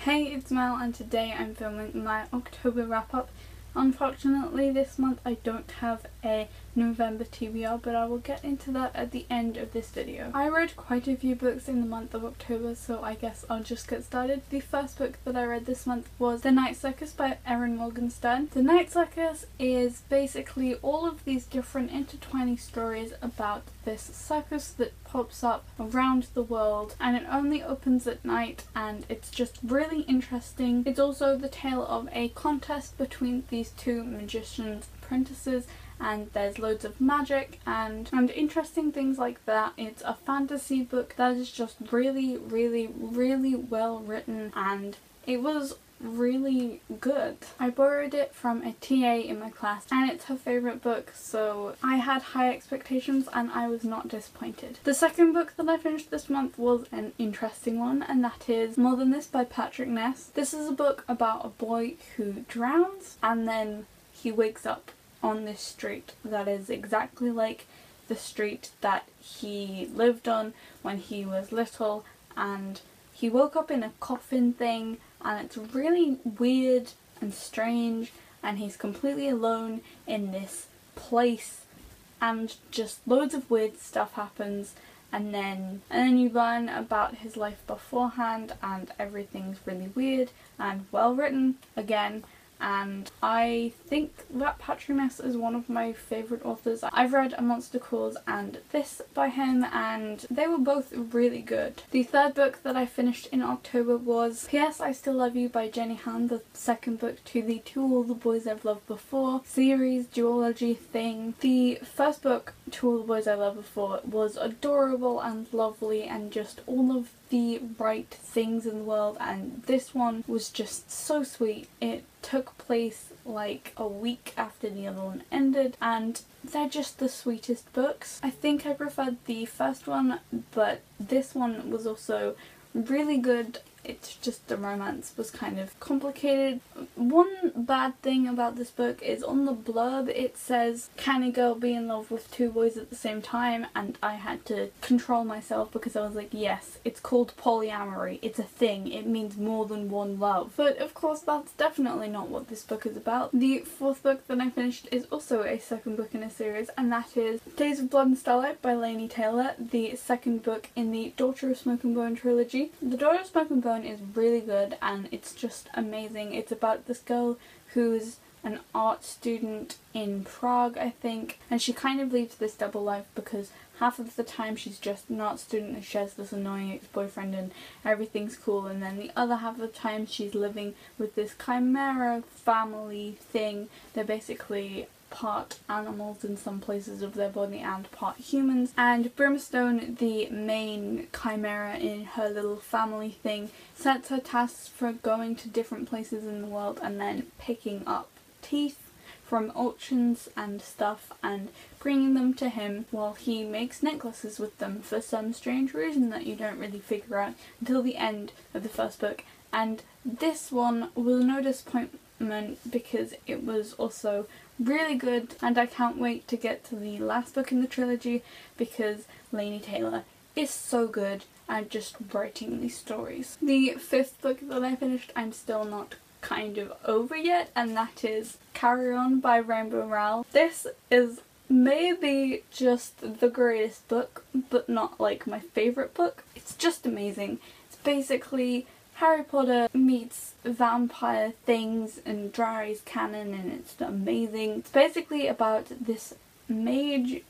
Hey, it's Mel and today I'm filming my October wrap up. Unfortunately this month I don't have a November TBR, but I will get into that at the end of this video. I read quite a few books in the month of October, so I guess I'll just get started. The first book that I read this month was The Night Circus by Erin Morgenstern. The Night Circus is basically all of these different intertwining stories about this circus that pops up around the world, and it only opens at night, and it's just really interesting. It's also the tale of a contest between these two magicians' apprentices, and there's loads of magic and interesting things like that. It's a fantasy book that is just really well written, and it was really good. I borrowed it from a TA in my class and it's her favourite book, so I had high expectations and I was not disappointed. The second book that I finished this month was an interesting one, and that is More Than This by Patrick Ness. This is a book about a boy who drowns and then he wakes up on this street that is exactly like the street that he lived on when he was little, and he woke up in a coffin thing, and it's really weird and strange, and he's completely alone in this place, and just loads of weird stuff happens, and then you learn about his life beforehand, and everything's really weird and well written again. And I think that Patrick Ness is one of my favourite authors. I've read A Monster Calls and this by him, and they were both really good. The third book that I finished in October was P.S. I Still Love You by Jenny Han, the second book to the To All the Boys I've Loved Before series duology thing. The first book, To All the Boys I Loved Before, was adorable and lovely and just all of the right things in the world, and this one was just so sweet. It took place like a week after the other one ended, and they're just the sweetest books. I think I preferred the first one, but this one was also really good. It's just the romance was kind of complicated. One bad thing about this book is on the blurb it says, "Can a girl be in love with two boys at the same time?" And I had to control myself because I was like, yes, it's called polyamory. It's a thing. It means more than one love. But of course that's definitely not what this book is about. The fourth book that I finished is also a second book in a series, and that is Days of Blood and Starlight by Laini Taylor, the second book in the Daughter of Smoke and Bone trilogy. The Daughter of Smoke and Bone is really good and it's just amazing. It's about this girl who's an art student in Prague, I think, and she kind of leads this double life because half of the time she's just an art student and she has this annoying ex-boyfriend and everything's cool, and then the other half of the time she's living with this chimera family thing. They're basically part animals in some places of their body and part humans, and Brimstone, the main chimera in her little family thing, sets her tasks for going to different places in the world and then picking up teeth from auctions and stuff and bringing them to him while he makes necklaces with them for some strange reason that you don't really figure out until the end of the first book. And this one was no disappointment because it was also really good, and I can't wait to get to the last book in the trilogy because Laini Taylor is so good at just writing these stories. The fifth book that I finished I'm still not kind of over yet, and that is Carry On by Rainbow Rowell. This is maybe just the greatest book, but not like my favourite book. It's just amazing. It's basically Harry Potter meets vampire things and Drary's canon, and it's amazing. It's basically about this mage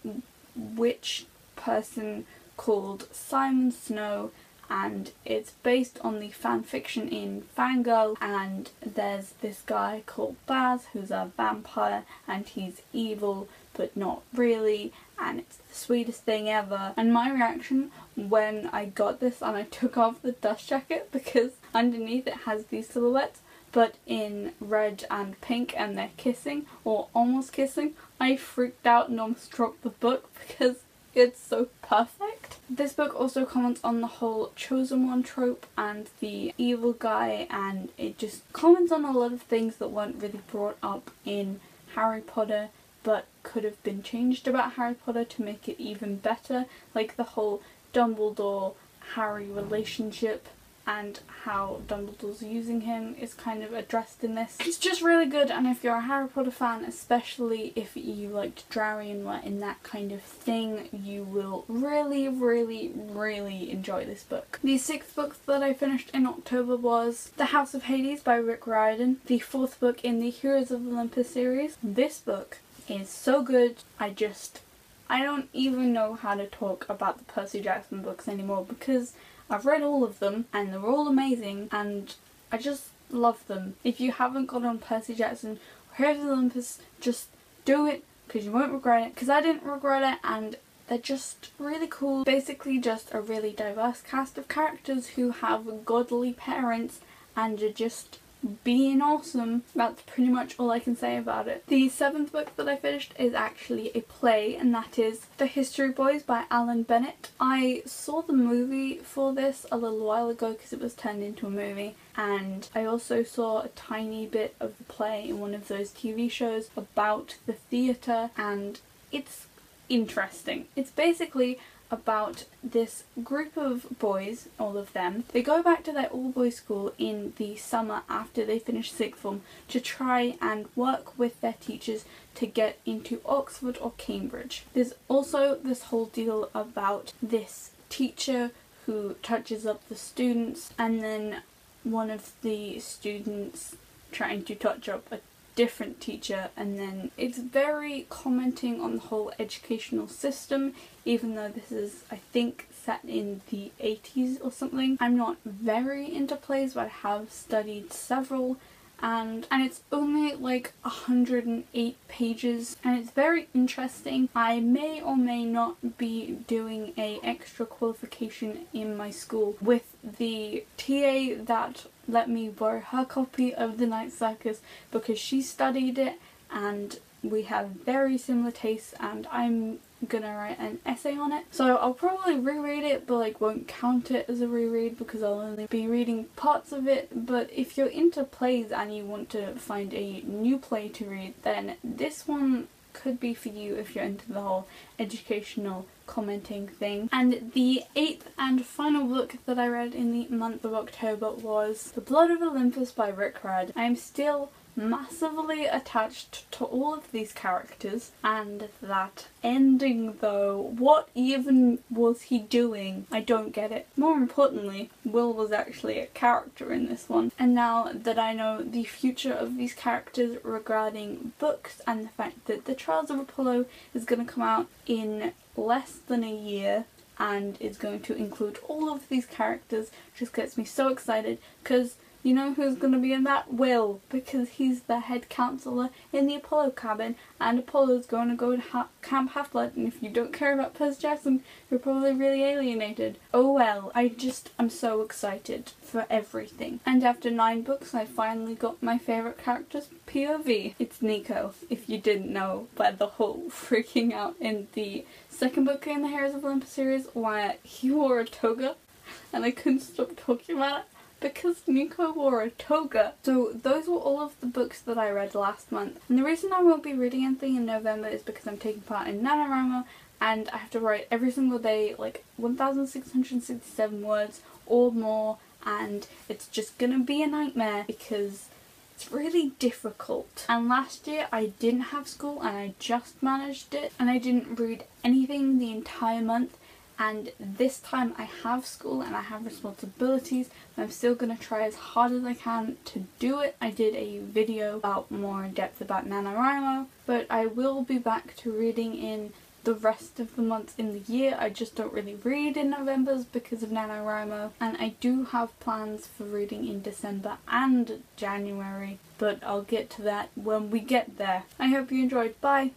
witch person called Simon Snow, and it's based on the fanfiction in Fangirl, and there's this guy called Baz who's a vampire and he's evil but not really, and it's the sweetest thing ever. And my reaction when I got this and I took off the dust jacket, because underneath it has these silhouettes but in red and pink and they're kissing or almost kissing, I freaked out and almost dropped the book because it's so perfect. This book also comments on the whole chosen one trope and the evil guy, and it just comments on a lot of things that weren't really brought up in Harry Potter but could have been changed about Harry Potter to make it even better, like the whole Dumbledore-Harry relationship and how Dumbledore's using him is kind of addressed in this. It's just really good, and if you're a Harry Potter fan, especially if you liked Drarry and were in that kind of thing, you will really, really, really enjoy this book. The 6th book that I finished in October was The House of Hades by Rick Riordan, the 4th book in the Heroes of Olympus series. This book is so good, I don't even know how to talk about the Percy Jackson books anymore because I've read all of them and they're all amazing and I just love them. If you haven't got on Percy Jackson or Heroes of Olympus, just do it because you won't regret it, because I didn't regret it, and they're just really cool. Basically just a really diverse cast of characters who have godly parents and are just being awesome. That's pretty much all I can say about it. The 7th book that I finished is actually a play, and that is The History Boys by Alan Bennett. I saw the movie for this a little while ago because it was turned into a movie, and I also saw a tiny bit of the play in one of those TV shows about the theatre, and it's interesting. It's basically about this group of boys, all of them. They go back to their all-boys school in the summer after they finish 6th form to try and work with their teachers to get into Oxford or Cambridge. There's also this whole deal about this teacher who touches up the students, and then one of the students trying to touch up a different teacher, and then it's very commenting on the whole educational system, even though this is, I think, set in the 80s or something. I'm not very into plays, but I have studied several, and it's only like 108 pages, and it's very interesting. I may or may not be doing a extra qualification in my school with the TA that let me borrow her copy of The Night Circus because she studied it and we have very similar tastes, and I'm gonna write an essay on it. So I'll probably reread it, but like won't count it as a reread because I'll only be reading parts of it. But if you're into plays and you want to find a new play to read, then this one could be for you if you're into the whole educational commenting thing. And the 8th and final book that I read in the month of October was The Blood of Olympus by Rick Riordan. I am still massively attached to all of these characters, and that ending though, what even was he doing? I don't get it. More importantly, Will was actually a character in this one, and now that I know the future of these characters regarding books and the fact that The Trials of Apollo is going to come out in less than a year and is going to include all of these characters, just gets me so excited, because you know who's going to be in that? Will, because he's the head counselor in the Apollo cabin, and Apollo's going to go to Camp Half-Blood, and if you don't care about Percy Jackson, you're probably really alienated. Oh well, I'm so excited for everything. And after 9 books, I finally got my favourite character's POV. It's Nico, if you didn't know by the whole freaking out in the 2nd book in the Heroes of Olympus series where he wore a toga, and I couldn't stop talking about it because Nico wore a toga. So those were all of the books that I read last month, and the reason I won't be reading anything in November is because I'm taking part in NaNoWriMo and I have to write every single day like 1,667 words or more, and it's just gonna be a nightmare because it's really difficult. And last year I didn't have school and I just managed it, and I didn't read anything the entire month. And this time I have school and I have responsibilities, but I'm still going to try as hard as I can to do it. I did a video about more in depth about NaNoWriMo, but I will be back to reading in the rest of the months in the year. I just don't really read in November's because of NaNoWriMo, and I do have plans for reading in December and January, but I'll get to that when we get there. I hope you enjoyed. Bye!